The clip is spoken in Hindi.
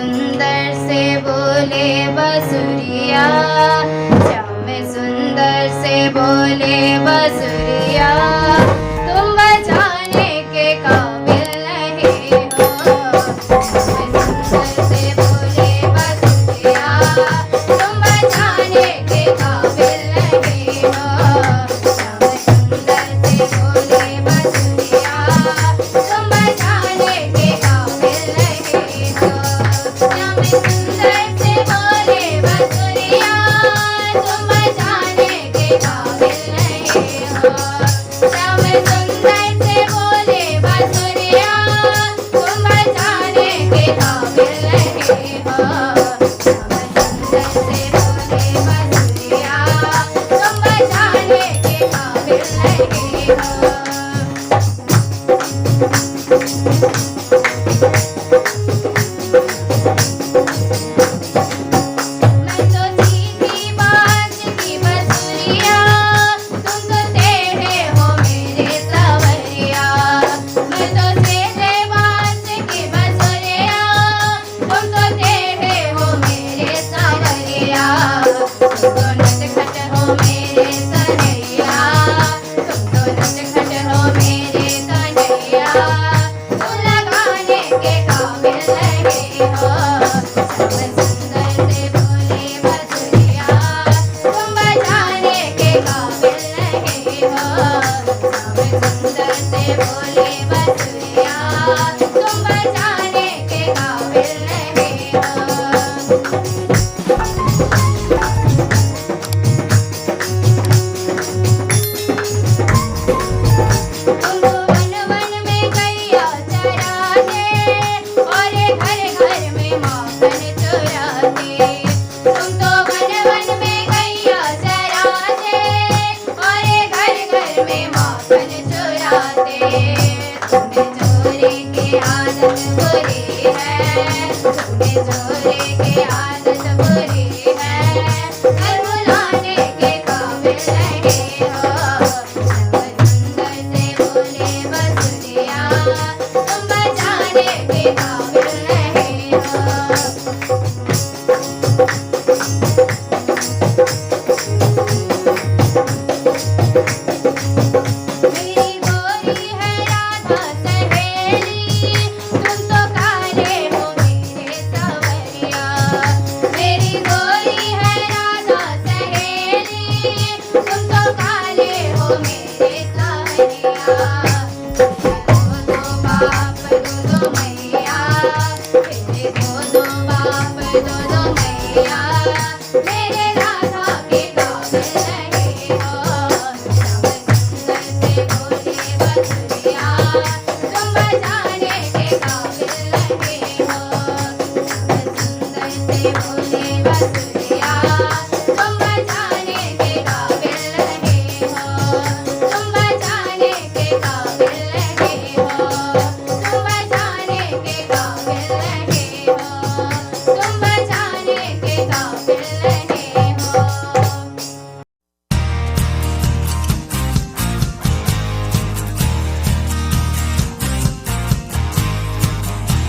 सुंदर से बोले बसुरिया, श्याम सुंदर से बोले बसुरिया, तुम बजाने के काबिल नहीं हो। श्याम सुंदर से बोले बसुरिया, तुम बजाने के काबिल नहीं हो। श्याम सुंदर से बोले बसुरिया, तुम बजाने के काबिल नहीं हो। श्याम सुंदर से बोले बसुरिया, तुम बजाने के काबिल नहीं हो। श्याम सुंदर से बोले बसुरिया, तुम बजाने के काबिल नहीं हो। श्याम सुंदर से बोले बसुरिया, तुम बजाने के काबिल नहीं हो। मैं तो सीधी बाज की बसुरिया, तुम तो टेढ़े हो मेरे सवरिया। मैं तो सीधे बाज की बसुरिया, तुम तो टेढ़े हो मेरे सवरिया। तुम तो नटखट हो मेरे कन्हैया, तुम तो नटखट हो मेरे कन्हैया, तुम लगाने के काबिल नहीं हो। श्याम सुंदर से बोले बसुरिया, तुम बजाने के काबिल नहीं हो। श्याम सुंदर से बोले बसुरिया, तुम बजाने के काबिल नहीं हो। तुम तो वन वन में गैया चराते, और घर घर में माखन चुराते। तुम तो वन वन में गैया चराते, और घर घर में माखन चुराते। तुम्हें चोरी की आदत बुरी है, तुम्हें चोरी की आदत बुरी है, घर बुलाने के काबिल नहीं हो। श्याम सुंदर से बोले